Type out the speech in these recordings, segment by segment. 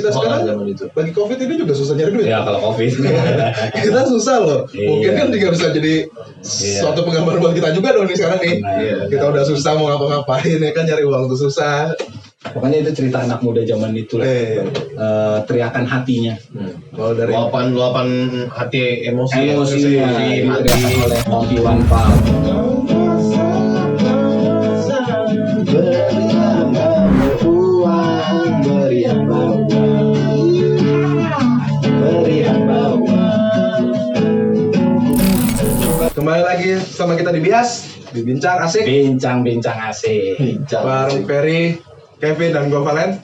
kita sekarang lagi COVID ini juga susah nyari duit. Ya kalau COVID kita susah loh. Mungkin kan juga bisa jadi suatu penggambaran buat kita juga dong nih sekarang nih. Kita udah susah mau ngapa-ngapain ya kan, nyari uang tuh susah. Pokoknya itu cerita anak muda zaman itu lah. Teriakan hatinya. Kalau dari luapan hati emosinya diteriakan oleh Om Iwan Fals. Kembali lagi sama kita di Bias, di Bincang Asik. Bincang asik. Bareng Ferry, Kevin, dan gue Valen.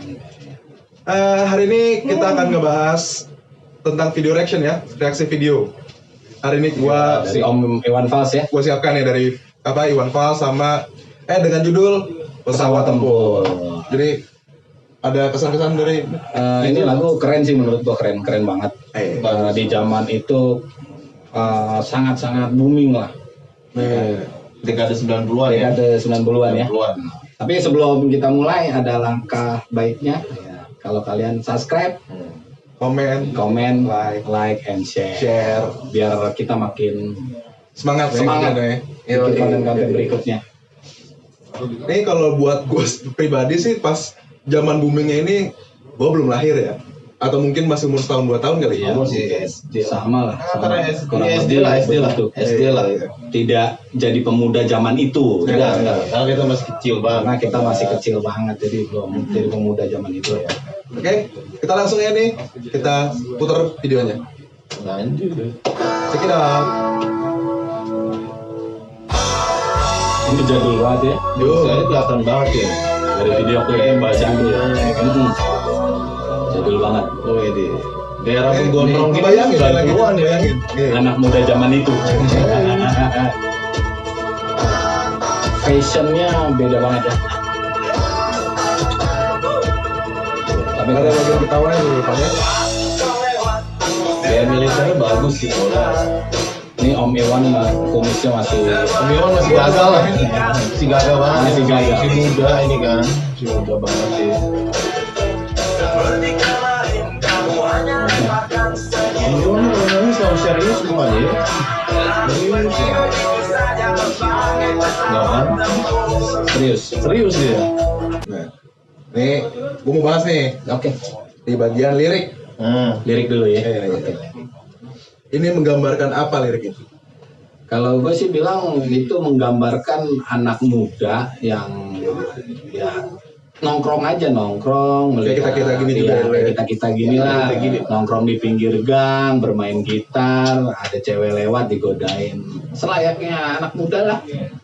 Hari ini kita akan ngebahas tentang video reaction ya, reaksi video. Hari ini gue Si Om Iwan Fals ya. Gue siapkan ya dari Iwan Fals sama dengan judul Pesawat Tempur. Jadi ada kesan-kesan dari ini lagu keren sih menurut gua, keren banget. Di zaman itu sangat-sangat booming lah. Dekade 90-an ya. Dekade 90-an ya. Tapi sebelum kita mulai ada langkah baiknya ya, kalau kalian subscribe, komen, like and share biar kita makin semangat bikin konten-konten berikutnya. Ini kalau buat gue pribadi sih pas zaman boomingnya ini gue belum lahir ya, atau mungkin masih umur setahun 2 tahun kali ya. Sama lah. SD lah. Tidak jadi pemuda zaman itu. Enggak. Karena kita masih kecil banget. Karena kita masih kecil banget, jadi belum jadi pemuda zaman itu ya. Oke, kita langsung ya nih, kita putar videonya. Lanjut. Check it out. Ini jadul banget ya. Saya kelihatan banget ya. Dari video klipnya bacaan jadul banget. Oh ini. Daerah penggondrong kita bayangin, 90-an ya. Anak muda zaman itu. Fashionnya beda banget ya. Tapi ada bagian ketawanya dulu depannya. Gaya militernya bagus sih. Ini Om Iwan kumisnya masih gagal lah. Masih gagal banget. Masih muda ini kan. Masih muda banget sih. Om Iwan ini selalu serius bukannya ya? Nggak kan? Serius dia. Nah, nih gue mau bahas nih. Oke. Di bagian lirik. Lirik dulu ya. Ini menggambarkan apa lirik itu? Kalau gue sih bilang itu menggambarkan anak muda yang ya nongkrong melihat kita gini juga ya. kita gini lah, nongkrong di pinggir gang, bermain gitar, ada cewek lewat digodain, selayaknya anak muda lah.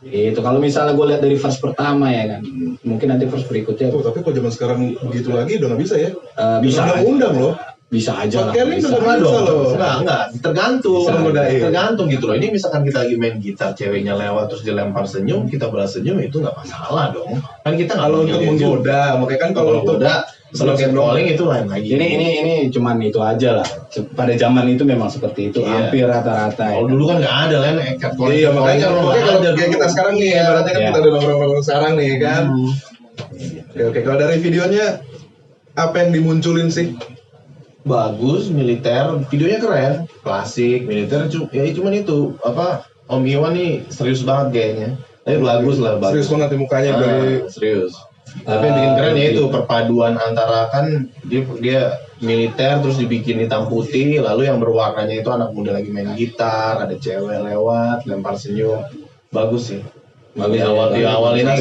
Itu kalau misalnya gue lihat dari verse pertama ya kan, mungkin nanti verse berikutnya. Tapi kalau zaman sekarang begitu lagi udah nggak bisa ya? Bisa undang loh. Bisa aja lah. Bisa loh. Enggak. Tergantung gitu loh. Ini misalkan kita lagi main gitar, ceweknya lewat terus dilempar senyum, kita balas senyum, itu nggak masalah dong. Kan kita kalau untuk menggoda, makanya kan kalau untuk calling itu lain lagi. Ini cuman itu aja lah. Pada zaman itu memang seperti itu, hampir rata-rata. Kalau dulu kan nggak ada lah catcalling. Iya, makanya kalau kayak kita sekarang nih, ibaratnya kan kita udah nongkrong sekarang nih kan. Oke, kalau dari videonya apa yang dimunculin sih? Bagus, militer, videonya keren, klasik, militer, ya cuman itu Om Iwan nih serius banget kayaknya, tapi bagus. Serius banget di mukanya dari serius. Tapi yang bikin keren ya itu perpaduan antara kan dia militer terus dibikin hitam putih, lalu yang berwarnanya itu anak muda lagi main gitar, ada cewek lewat, lempar senyum, bagus sih. Di awal ini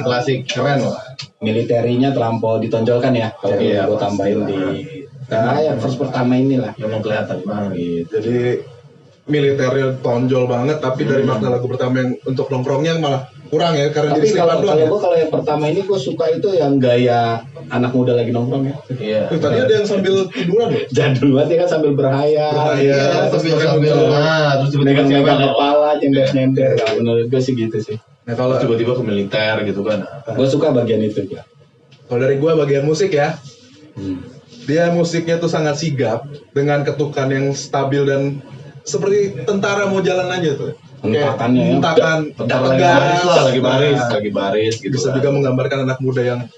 klasik keren lah. Militerinya terlampau ditonjolkan ya, kalau gue tambahin di verse pertama inilah memang kelihatan banget. Jadi militernya tonjol banget, tapi dari makna lagu pertama yang untuk nongkrongnya malah kurang ya, karena tapi jadi kalau yang pertama ini gue suka itu yang gaya anak muda lagi nongkrong ya. Iya. Tadi ada yang sambil tiduran loh. Jadul banget ya kan, sambil berhayal. Terus tiba-tiba kepala nyender. Menurut gue sih gitu sih. Nah, kalau tiba-tiba ke militer gitu kan. Gue suka bagian itu ya. Kalau dari gue bagian musik ya. Dia musiknya tuh sangat sigap dengan ketukan yang stabil dan seperti tentara mau jalan aja tuh. Hentakan tegas, lagi baris gitu. Bisa juga menggambarkan anak muda yang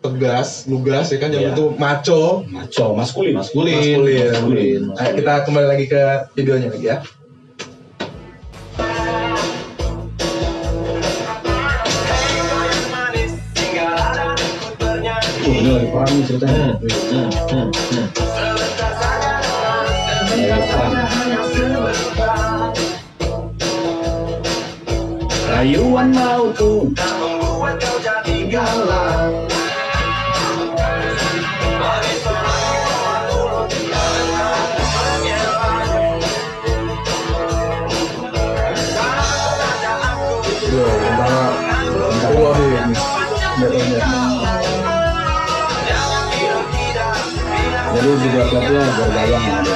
tegas, lugas ya kan, yang Iya. itu maco, maskulin. maskulin. Ayo kita kembali lagi ke videonya lagi ya. Ini lagi perang nih ceritanya. Lagi perang. Rayuan mautku membuat kau jadi galau. Jadi video klipnya berbayang ada.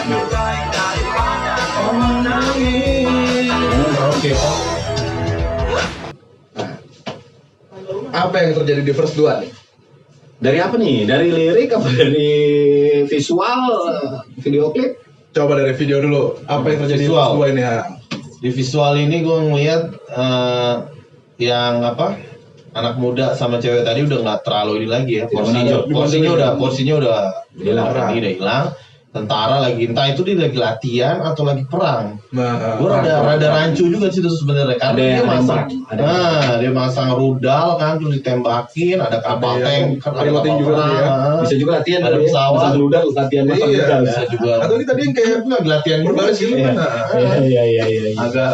Oke. Apa yang terjadi di verse 2 nih? Dari apa nih? Dari lirik apa dari visual video klip? Coba dari video dulu. Apa yang terjadi di Visual. verse 2 ini ya? Di visual ini gue ngeliat yang apa, anak muda sama cewek tadi udah nggak terlalu ini lagi ya, porsinya udah Hilang. hilang. Tentara lagi, entah itu dia lagi latihan atau lagi perang. Nah, Gue rada rancu juga sih itu sebenarnya, karena Ada dia yang masang, perang, dia masang rudal kan, terus ditembakin, ada kapal Ada yang tank, piloting juga tadi ya. Bisa juga latihan Ada tadi ya. pesawat. Masang rudal, latihan masang Iya, rudal. bisa juga. Atau ini tadi yang kayak lagi latihan juga berbaris sih. gitu kan? Nah, Iya. Agak,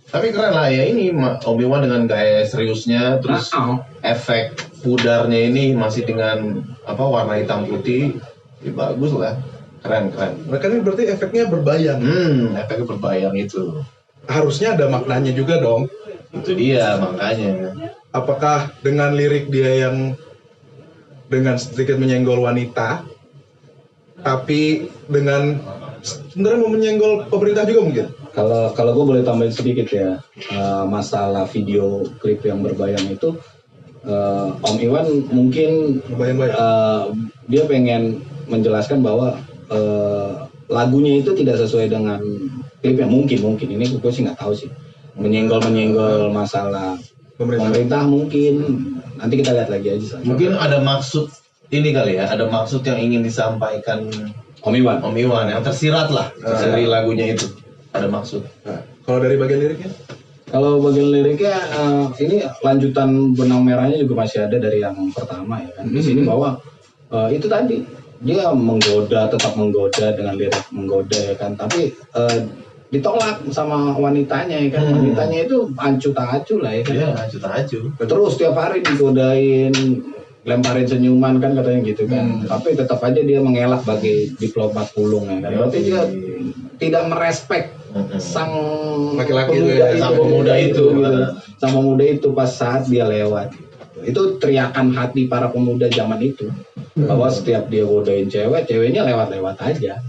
tapi keren lah ya ini Obi-Wan dengan gaya seriusnya, terus efek pudarnya ini masih dengan apa warna hitam putih, ya bagus lah, keren. mereka ini berarti efeknya berbayang. Efeknya berbayang itu Harusnya ada maknanya juga dong. dia makanya. Apakah dengan lirik dia yang dengan sedikit menyenggol wanita, tapi dengan sebenarnya mau menyenggol pemerintah juga mungkin? Kalau gue boleh tambahin sedikit ya, masalah video klip yang berbayang itu, Om Iwan mungkin Berbayang-bayang. dia pengen menjelaskan bahwa lagunya itu tidak sesuai dengan klipnya, mungkin ini gue sih nggak tahu sih, menyenggol masalah pemerintah mungkin, nanti kita lihat lagi aja. Mungkin ada maksud ini kali ya, ada maksud yang ingin disampaikan Om Iwan. Om Iwan yang tersirat lah dari lagunya itu, ada maksud. Nah, kalau dari bagian liriknya? Kalau bagian liriknya ini lanjutan benang merahnya juga masih ada dari yang pertama ya kan. Di sini bahwa itu tadi dia tetap menggoda dengan lirik menggoda ya kan. Tapi ditolak sama wanitanya ya kan. Wanitanya itu acu tak acu lah ya kan. Iya, acu. Terus tiap hari digodain, lemparin senyuman kan katanya gitu kan. Tapi tetap aja dia mengelak bagi diplomat pulung ya kan. Berarti dia tidak merespek sang Laki-laki pemuda itu ya. sang pemuda itu pas saat dia lewat. Itu teriakan hati para pemuda zaman itu bahwa setiap dia godain ceweknya lewat aja.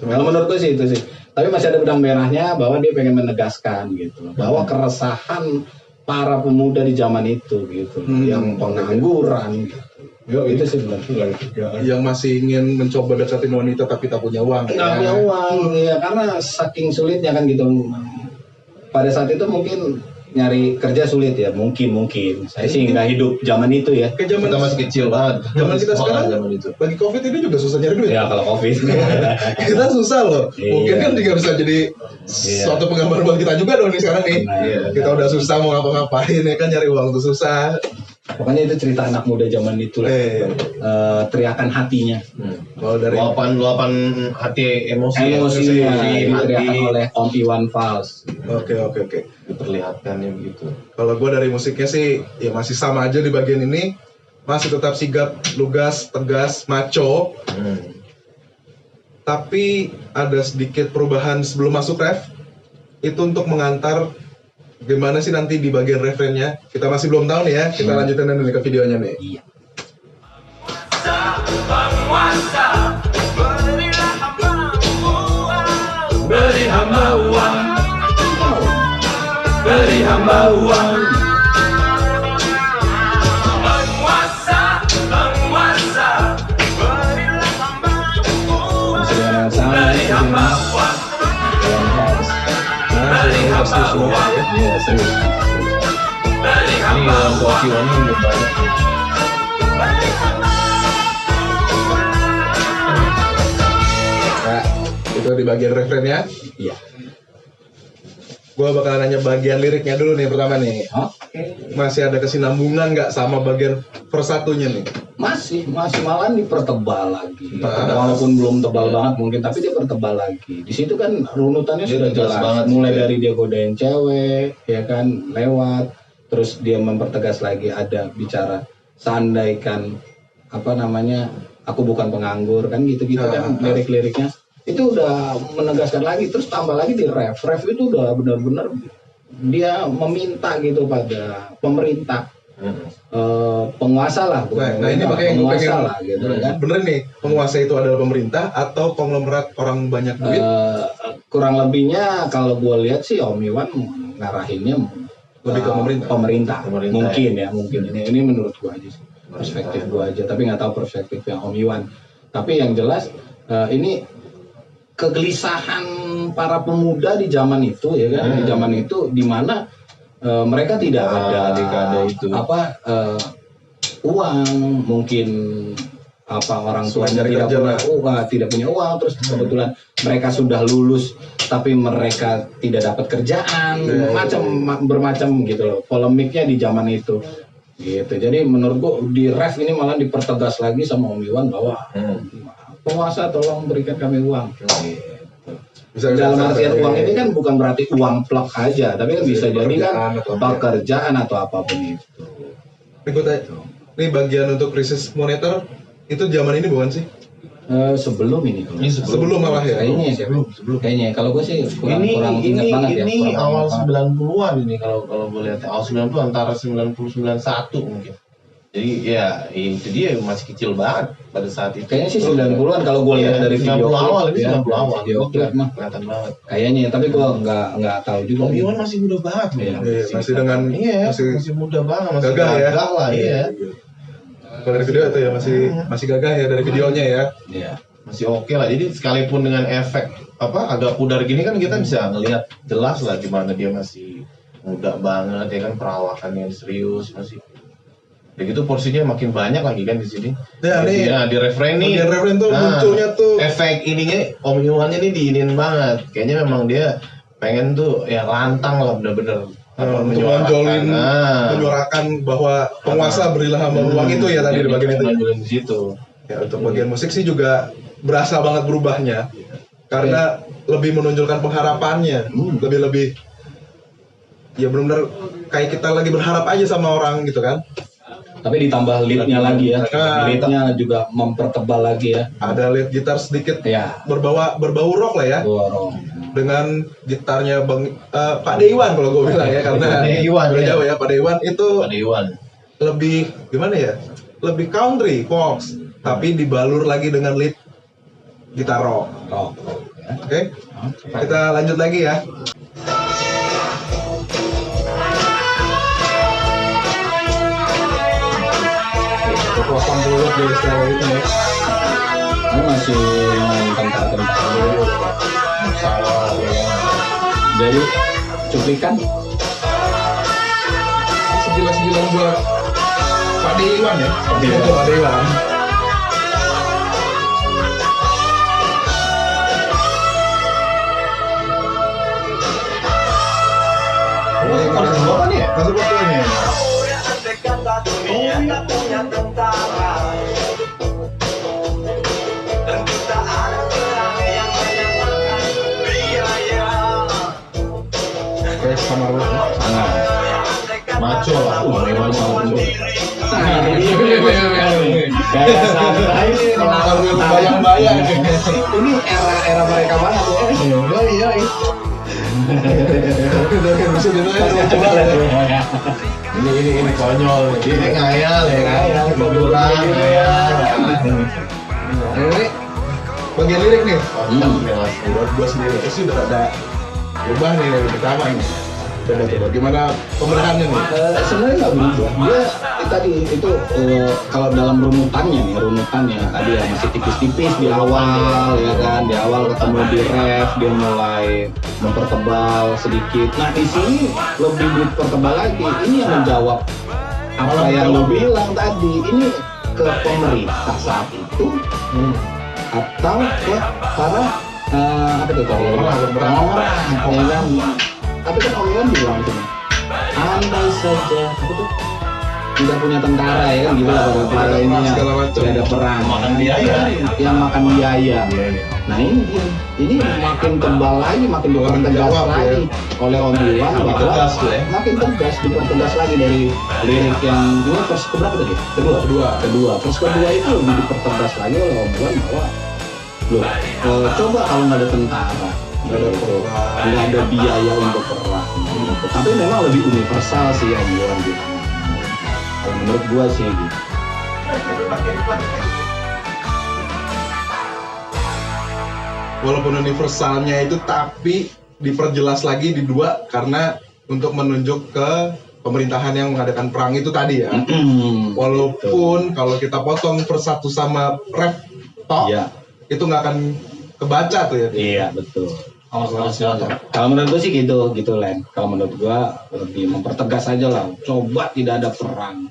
Kalau menurut gue sih itu sih. Tapi masih ada benang merahnya bahwa dia pengen menegaskan gitu bahwa keresahan para pemuda di zaman itu gitu, yang pengangguran gitu. Itu sih benar. Yang masih ingin mencoba deketin wanita tapi tak punya uang. Nggak punya uang ya, karena saking sulitnya kan gitu. Pada saat itu mungkin nyari kerja sulit ya, mungkin saya sih nggak hidup zaman itu ya. Kayak zaman Kita masih kecil banget. Zaman kita Sekolah sekarang zaman itu. lagi COVID ini juga susah nyari duit. Ya kalau covid Kita susah loh. Mungkin Iya. kan juga bisa jadi suatu penggambaran buat kita juga dong nih sekarang nih. Iya. Kita udah susah mau ngapa-ngapain ya kan, nyari uang tuh susah. pokoknya itu cerita anak muda zaman itu lah. Teriakan hatinya, Kalau dari Luapan hati emosinya diteriakan oleh Om Iwan Fals. Oke. diperlihatkannya begitu. Kalau gue dari musiknya sih ya masih sama aja di bagian ini, masih tetap sigap, lugas, tegas, maco. Tapi ada sedikit perubahan sebelum masuk ref. Itu untuk mengantar gimana sih nanti di bagian refrennya. Kita masih belum tahu nih ya. Kita lanjutin dulu ke videonya nih. Iya. Beri hamba uang, beri hamba uang. Penguasa, berilah hamba uang. Masih dengan yang sama Beri hamba uang, beri hamba uang, Iya serius. beri Ini hamba yang uang. Kokiwan ini udah banyak. Nah, itu di bagian refrennya. Iya. Gua bakal nanya bagian liriknya dulu nih pertama nih. Oke. Masih ada kesinambungan nggak sama bagian vers satunya nih? Masih malah dipertebal lagi. Nah. Walaupun belum tebal banget mungkin, tapi dia pertebal lagi. Di situ kan runutannya Dia sudah tegas jelas. banget Mulai gitu ya. dari dia godain cewek, ya kan, lewat. Terus dia mempertegas lagi ada bicara seandaikan apa namanya, aku bukan penganggur kan gitu-gitu kan lirik-liriknya. Itu udah menegaskan lagi, terus tambah lagi di ref itu udah benar-benar dia meminta gitu pada pemerintah, penguasa lah, bukan Nah ini pemerintah, makanya yang gue penguasa pengen lah gitu kan. bener nih, penguasa itu adalah pemerintah atau konglomerat orang banyak duit? Kurang lebihnya kalau gue lihat sih Om Iwan ngarahinnya Lebih ke pemerintah. Pemerintah, Mungkin ya mungkin ini menurut gue aja sih, perspektif gue aja, tapi nggak tahu perspektif yang Om Iwan. Tapi yang jelas ini kegelisahan para pemuda di zaman itu ya kan, di zaman itu di mana mereka tidak ada dekade itu. uang, mungkin orang tuanya Cari tidak kerja punya lah. uang, terus kebetulan mereka sudah lulus tapi mereka tidak dapat kerjaan, bermacam gitu loh polemiknya di zaman itu gitu. Jadi menurut gua di ref ini malah dipertegas lagi sama Om Iwan bahwa penguasa tolong berikan kami uang. Bisa Dalam bisa artian sampai- uang ini kan bukan berarti uang plak aja, tapi kan bisa jadi kan pekerjaan atau apa. pekerjaan atau apapun itu. Ini gue tanya, ini bagian untuk krisis moneter itu zaman ini bukan sih? Sebelum ini kalau Ini Sebelum malah ya? kayaknya kayaknya kalau gue sih kurang ingat banget ya. ini kurang awal ingat banget. 90-an ini kalau gue lihat awal 90 antara 90 91 mungkin. Jadi ya itu dia masih kecil banget pada saat itu. Kayaknya sih 90-an kalau gue lihat dari video 90 awal ini klip, ya. 90 awal. Video klip mah Kelihatan banget. kayaknya, tapi gue nggak tahu juga. Om Iwan masih muda banget loh. Iya, masih dengan masih muda banget, masih gagah ya? gagah lah, iya. Kalau dari video itu ya masih gagah ya dari videonya ya. Iya. Masih oke lah. Jadi sekalipun dengan efek agak pudar gini kan kita bisa ngelihat jelas lah gimana dia masih muda banget ya kan, perawakannya serius masih. Ya gitu porsinya makin banyak lagi kan di sini. Ya, nih, di refrain nih. bagian refrain tuh munculnya tuh. Efek ininya Om Iwannya nih diinin banget. Kayaknya memang dia pengen tuh ya lantang lah bener-bener. Untuk menyuarakan bahwa penguasa berilah hamba uang itu ya tadi di bagian itu. Di situ. Ya untuk bagian musik sih juga berasa banget berubahnya karena lebih menonjolkan pengharapannya, lebih ya benar-benar kayak kita lagi berharap aja sama orang gitu kan. Tapi ditambah leadnya lagi ya, Nah, leadnya juga mempertebal lagi ya. Ada lead gitar sedikit Ya, berbau rock lah ya, dorong. dengan gitarnya Pak Dewan kalau gue bilang ya, karena Dewan, udah ya. jauh ya Pak Dewan itu Pak Dewan. lebih gimana ya, lebih country pop tapi dibalur lagi dengan lead gitar rock. Rock. Ya. Oke, kita lanjut lagi ya. Potong dulu dari style itu ya. Ini masih main kental-kental dulu. Sawah ya. Dari cuplikan Sebilang buat Pak Dewan ya. Dewan. Untuk Pak Dewan. Ini masuk bawah nih ya? Masuk waktu ini. Kata dunia tak punya tentara dan kita ada perang yang menyamakan biaya. Oke, sama dulu. sangat. Maco lah. Memang maco. Gaya santai ini. Sambil bayang-bayang. Ini era mereka banget ya. Iya. Bisa ditanya coba lah. Ini konyol. Ini ngayal ya kan. Ngayal, Gobolan, ngayal. Ini bagian lirik nih. Jelas. Buat gue sendiri itu sih udah ada berubah nih dari pertama nih. Coba gimana pembenahannya nih? Sebenarnya nggak berubah. Dia tadi itu kalau dalam runutannya tadi ya masih tipis-tipis di awal ya kan, di awal ketemu di ref dia mulai mempertebal sedikit. Nah di sini lebih dipertebal lagi. Ini yang menjawab apa yang lo bilang tadi. Ini ke pemerintah saat itu atau ke para apa tuh tadi orang ya kan. Tapi kan Om Iwan bilang cuma andai saja apa tuh tidak punya tentara ya kan gitu lah pada ininya segala macam. tidak ada perang Makan biaya. yang makan biaya. Nah ini makin tebal lagi, makin dipertegas Jawab, lagi oleh Om Iwan bahwa tegas tuh ya. makin tegas, dipertegas lagi dari lirik yang dua verse keberapa tadi? Kedua. Verse kedua itu lebih dipertegas lagi oleh Om Iwan bahwa loh, coba kalau nggak ada tentara, nggak ada biaya untuk perang. Tapi memang lebih universal sih Om Iwan bilang. Kalau menurut gua sih gitu. Walaupun universalnya itu tapi diperjelas lagi di dua karena untuk menunjuk ke pemerintahan yang mengadakan perang itu tadi ya. Walaupun kalau kita potong per satu sama ref tok Iya. itu nggak akan kebaca tuh ya. Iya betul. Kalau menurut gua sih gitu Len. Kalau menurut gua lebih mempertegas aja lah. Coba tidak ada perang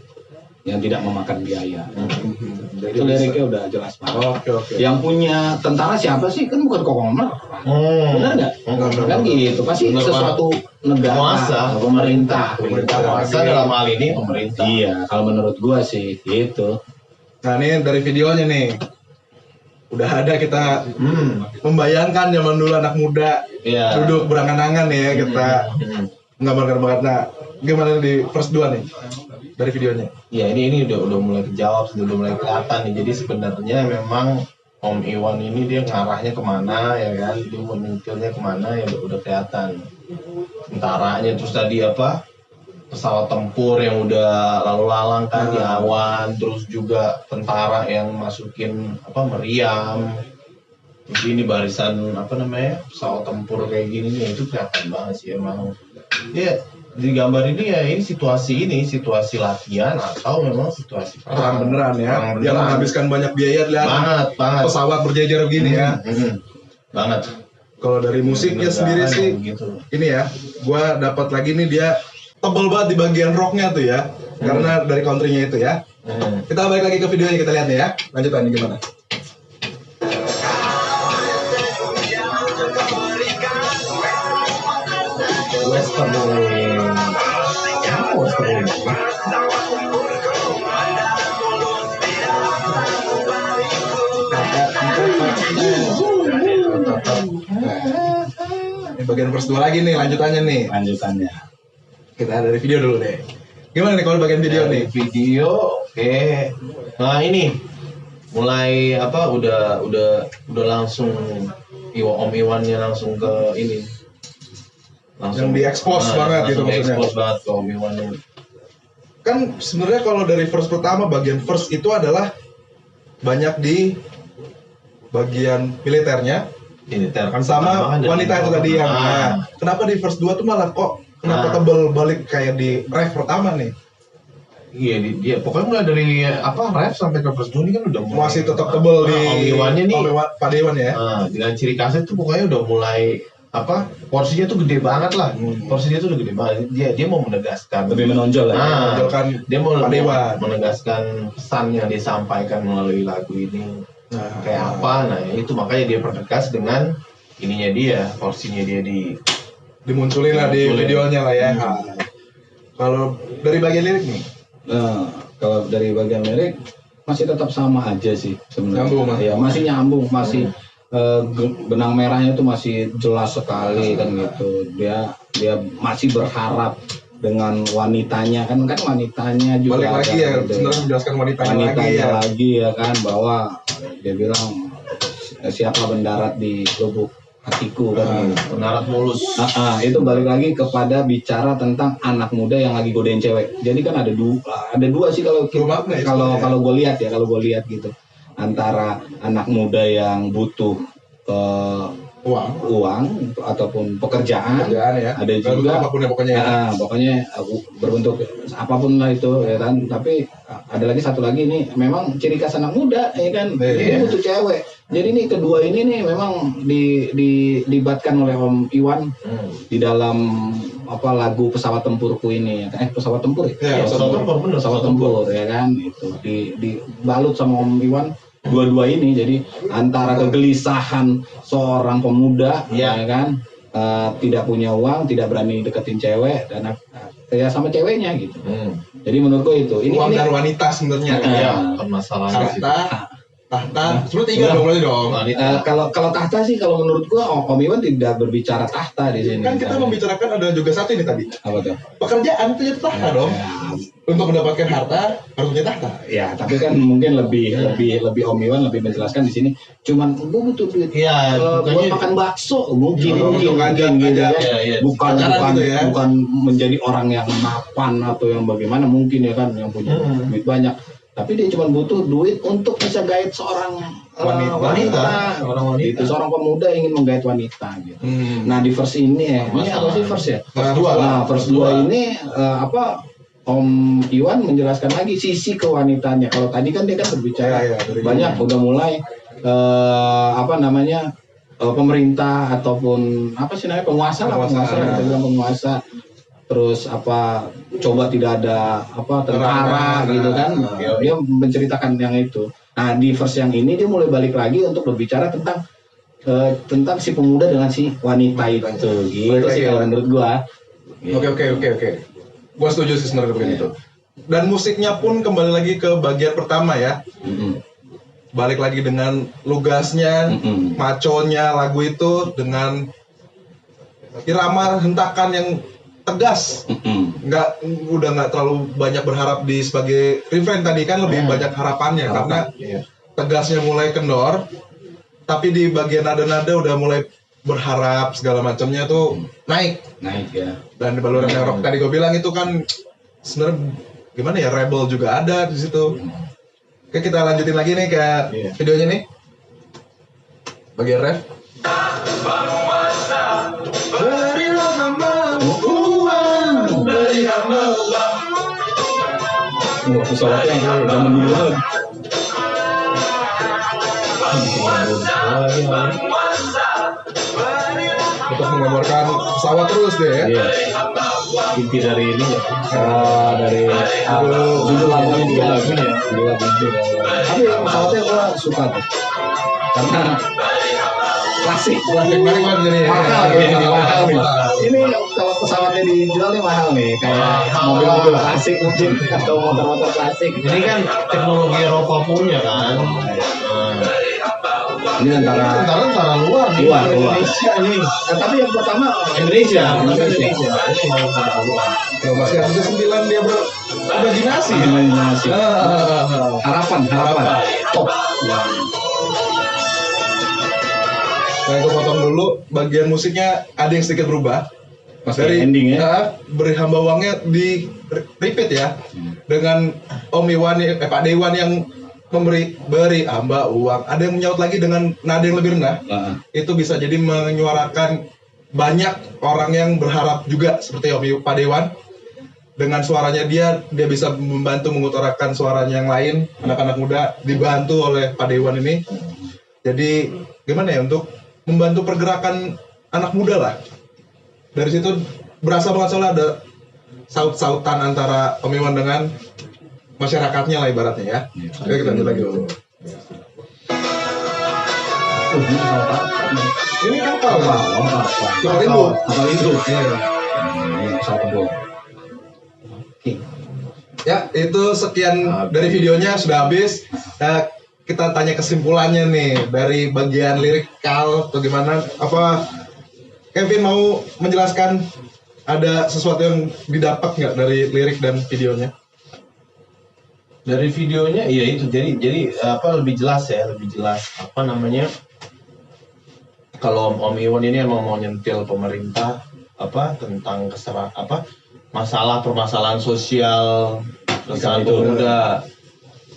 yang tidak memakan biaya. Itu liriknya udah jelas banget. Oke. Yang punya tentara siapa sih? Kan bukan konglomerat. Benar nggak? Kan gitu. Pasti Benar, sesuatu negara, Penguasa. pemerintah. Penguasa dalam hal ini pemerintah. Iya, kalau menurut gua sih gitu. Nah ini dari videonya nih, udah ada kita membayangkan zaman dulu anak muda Iya. duduk berangan-angan ya kita menggambarkan banget. Nah gimana di first 2 nih dari videonya? Ya ini udah mulai kejawab, sudah mulai kelihatan nih. Jadi sebenarnya memang Om Iwan ini dia ngarahnya kemana ya kan? Dia mau nyentilnya kemana ya udah kelihatan. Tentaranya terus tadi apa? Pesawat tempur yang udah lalu lalang kan di awan, terus juga tentara yang masukin apa meriam. Terus ini barisan apa namanya? Pesawat tempur kayak gini nih itu kelihatan banget sih emang. Dia di gambar ini ya ini situasi latihan atau memang situasi Perang beneran ya, Perang yang beneran. menghabiskan banyak biaya lihat banget pesawat berjejer begini ya. banget. Kalau dari musiknya sendiri sih gitu. ini ya, gua dapat lagi nih dia tebel banget di bagian rocknya tuh ya, karena dari countrynya itu ya. Kita balik lagi ke videonya, kita lihat nih ya, lanjutannya gimana. Western Western Ini bagian verse 2 lagi nih, lanjutannya nih. Lanjutannya. Kita dari video dulu deh. Gimana nih kalau bagian video nih? Video oke. Nah ini mulai apa udah langsung Om Iwannya langsung ke ini. Yang di-expose banget gitu maksudnya. Expose banget ke Om Iwannya. Kan sebenarnya kalau dari verse pertama, bagian verse itu adalah banyak di bagian militernya Militer kan sama pertama kan wanita dari itu tadi yang Ah. nah, kenapa di verse 2 tuh malah kok kenapa tebel balik kayak di ref pertama nih? Iya dia pokoknya mulai dari apa ref sampai ke verse 2 ini kan udah mulai Masih tetap tebel di Om Iwannya nih. Pak Dewan ya. Dengan ciri khasnya tuh pokoknya udah mulai apa porsinya tuh gede banget lah. Porsinya tuh udah gede banget. Dia mau menegaskan Lebih menonjol ya. Menonjolkan dia mau Pak Dewan. menegaskan pesan yang disampaikan melalui lagu ini kayak apa. Nah itu makanya dia pertegas dengan ininya dia, porsinya dia dimunculin lah di Dimunculin. videonya lah ya. Kalau dari bagian lirik nih, Nah, kalau dari bagian lirik masih tetap sama aja sih sebenarnya. Nyambung, Mas. Ya, masih nyambung, masih benang merahnya itu masih jelas sekali kan gitu. Dia masih berharap dengan wanitanya kan wanitanya juga balik lagi ada ya, gitu. sebenarnya menjelaskan wanitanya lagi ya. kan bahwa dia bilang siapa mendarat di lubuk hatiku kan gitu. menarat mulus. Itu balik lagi kepada bicara tentang anak muda yang lagi godain cewek. Jadi kan ada dua sih kalau Dua makna ya kalau sebenarnya. kalau gue lihat ya, kalau gue lihat gitu antara anak muda yang butuh uang ataupun pekerjaan ya. ada juga apapun ya pokoknya ya. pokoknya berbentuk apapun lah itu ya kan. Tapi ada lagi satu lagi ini memang ciri khas anak muda ya kan. Iya. Dia butuh cewek. Jadi nih kedua ini nih memang dilibatkan oleh Om Iwan di dalam apa lagu Pesawat Tempurku ini ya. Pesawat Tempur ya? Iya, Pesawat tempur, bener. Pesawat Tempur ya kan itu dibalut sama Om Iwan dua-dua ini, jadi antara kegelisahan seorang pemuda ya kan, tidak punya uang, tidak berani deketin cewek dan ya sama ceweknya gitu. Jadi menurutku itu uang ini dan wanita sebenarnya. Ya, permasalahan di situ. Tahta, sebenarnya 3 dong berarti dong. kalau tahta sih kalau menurut gua Om Iwan tidak berbicara tahta di sini. Kan kita membicarakan ada juga satu ini tadi. apa tuh? Pekerjaan itu jadi tahta dong. Untuk mendapatkan harta harus punya tahta. Ya, tapi kan mungkin lebih Om Iwan lebih menjelaskan di sini. Cuman gua butuh duit. Iya, Buat makan bakso mungkin Untuk ngajak gitu ya. Iya. Bukan gitu ya. bukan menjadi orang yang mapan atau yang bagaimana mungkin ya kan yang punya duit banyak. Tapi dia cuma butuh duit untuk bisa gait seorang wanita. Orang wanita. Itu seorang pemuda ingin menggait wanita gitu. Nah, di verse ini ya. Ini apa sih verse ya? Verse 2 lah. Nah, verse 2 ini apa Om Iwan menjelaskan lagi sisi kewanitanya. Kalau tadi kan dia kan berbicara Iya, dari banyak udah mulai apa namanya pemerintah ataupun apa sih namanya penguasa kita bilang penguasa. Terus apa coba tidak ada apa tentara gitu kan, dia menceritakan yang itu. Nah di verse yang ini dia mulai balik lagi untuk berbicara tentang si pemuda dengan si wanita itu gitu sih kalau menurut gua. Oke. Gua setuju sih sebenarnya dengan itu. Dan musiknya pun kembali lagi ke bagian pertama ya. Balik lagi dengan lugasnya, maconya lagu itu dengan irama hentakan yang tegas, udah nggak terlalu banyak berharap di sebagai refrain tadi kan lebih banyak harapannya karena tegasnya mulai kendor, tapi di bagian nada-nada udah mulai berharap segala macamnya tuh naik ya. dan di baluran yang rock tadi gue bilang itu kan sebenarnya gimana ya rebel juga ada di situ. Oke kita lanjutin lagi nih ke videonya nih bagian ref. Pesawatnya yang zaman dulu banget. Untuk menggambarkan pesawat terus deh ya. Iya. Inti dari ini ya. Dari judul lagunya. Tapi pesawatnya gua suka tuh. Karena klasik Banyak banget jadi mahal nih. Ini kalau pesawatnya dijual nih mahal nih kayak mobil-mobil klasik mungkin atau motor-motor klasik. Ini kan teknologi Eropa punya kan. Ini antara luar nih. Luar. Indonesia nih. tapi yang pertama Indonesia. Ya masih ada 9 dia berimajinasi. Imajinasi. Harapan top. Nah, gue potong dulu bagian musiknya ada yang sedikit berubah. Pas Dari ending ya. beri hamba uangnya di repeat ya dengan Om Iwan, Pak Dewan yang beri hamba uang. Ada yang menyaut lagi dengan nada yang lebih rendah. Itu bisa jadi menyuarakan banyak orang yang berharap juga seperti Pak Dewan. Dengan suaranya dia bisa membantu mengutarakan suaranya yang lain. Anak-anak muda dibantu oleh Pak Dewan ini. Jadi gimana ya untuk membantu pergerakan anak muda lah. Dari situ berasa banget soalnya ada saut-sautan antara Om Iwan dengan masyarakatnya lah ibaratnya ya. Oke kita lanjut lagi dulu. Ini kapal. Kapal itu. Ya itu sekian dari videonya sudah habis. Kita tanya kesimpulannya nih dari bagian lirikal atau gimana? Apa Kevin mau menjelaskan ada sesuatu yang didapat nggak dari lirik dan videonya? Dari videonya iya itu jadi apa lebih jelas apa namanya kalau Om Iwan ini emang mau nyentil pemerintah apa tentang permasalahan sosial keresahan pemuda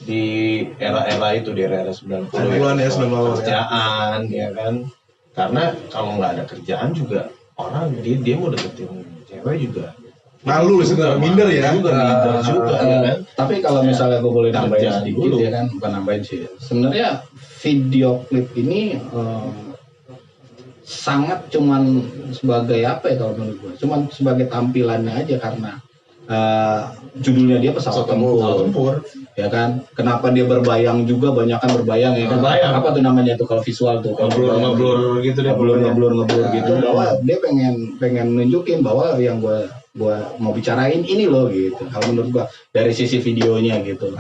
di era-era itu di era 90-an ya, 90-an kerjaan ya kan karena kalau nggak ada kerjaan juga orang dia mau deketin cewek juga Malu sebenarnya, minder ya. Minder juga ya kan. Tapi kalau misalnya gue boleh nambahin Kerjaan sedikit dulu. ya kan, bukan nambahin sih. Sebenarnya video klip ini sangat cuman sebagai apa ya kalau menurut gue, cuman sebagai tampilannya aja karena judulnya dia pesawat tempur, ya kan. Kenapa dia berbayang juga, banyak kan berbayang ya kan. Berbayang. Apa tuh namanya tuh kalau visual tuh? Ngeblur gitu deh. ngeblur gitu, bahwa dia pengen nunjukin bahwa yang gua mau bicarain ini loh gitu. Kalau menurut gua dari sisi videonya gitu,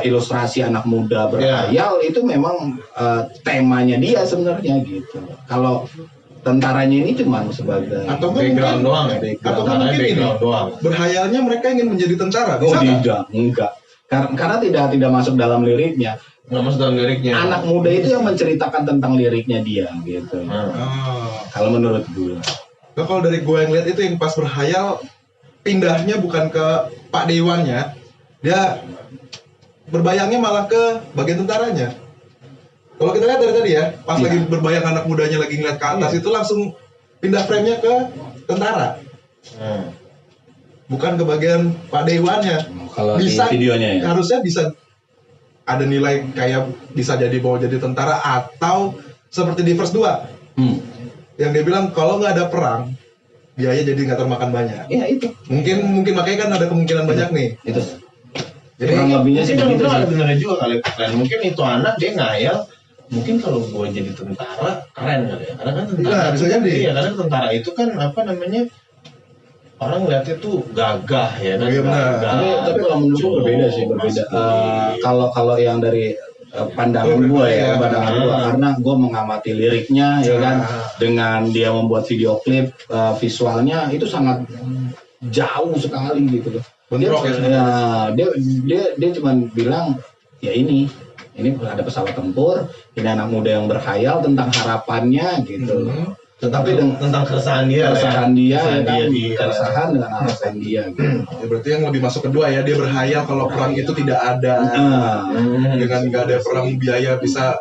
ilustrasi anak muda berkhayal itu memang temanya dia sebenarnya gitu. Kalau tentaranya ini cuma sebagai Atau Background doang ya. Atau kan mungkin ini Background doang. berhayalnya mereka ingin menjadi tentara. oh Bisa nggak? tidak, enggak. Karena tidak masuk dalam liriknya. Nggak masuk dalam liriknya. Anak muda itu yang menceritakan tentang liriknya dia gitu. Kalau menurut gue. Nah, kalau dari gue yang lihat itu yang pas berhayal pindahnya bukan ke Pak Dewannya, dia berbayangnya malah ke bagian tentaranya. Kalau kita lihat dari tadi ya, pas lagi berbayang anak mudanya lagi ngeliat ke atas itu langsung pindah frame-nya ke tentara, bukan ke bagian Pak Dewannya. Kalau di videonya ya. Harusnya bisa ada nilai kayak bisa jadi mau jadi tentara atau seperti di verse 2 yang dia bilang kalau nggak ada perang biaya jadi nggak termakan banyak. Ya itu. Mungkin makanya kan ada kemungkinan banyak nih. Itu. Jadi Kurang lebihnya sih begitu sih. Benernya juga kali. Dan mungkin itu anak dia ngayal. Mungkin kalau gue jadi tentara keren kali ya. Karena kan tentara. Iya, bisa jadi. Iya, karena tentara itu kan apa namanya? Orang lihatnya tuh gagah ya kan. Iya, benar. Tapi kalau menurut gue berbeda sih, berbeda. Kalau yang dari pandangan gue ya, pandangan gue, karena gue mengamati liriknya ya kan, dengan dia membuat video klip, visualnya itu sangat jauh sekali gitu loh. Bentrok Dia cuma bilang ya ini ada pesawat tempur, ini anak muda yang berkhayal tentang harapannya gitu. Tetapi tentang keresahan dia, keresahan dia, dia, keresahan dengan harapan dia gitu. Ya, berarti yang lebih masuk kedua ya, dia berhayal kalau perang itu tidak ada. Dengan nggak ada perang biaya bisa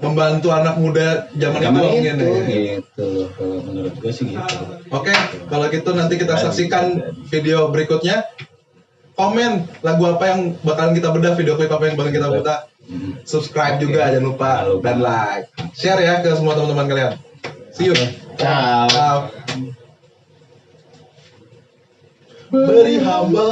membantu anak muda zaman itu mungkin ya. Gitu. Kalau menurut gue sih gitu. Oke, kalau gitu nanti kita saksikan video berikutnya. Komen lagu apa yang bakalan kita bedah, video klip apa yang bakalan kita bedah. Subscribe juga jangan lupa dan like. Share ya ke semua teman-teman kalian. See you. Ciao. Beri hamba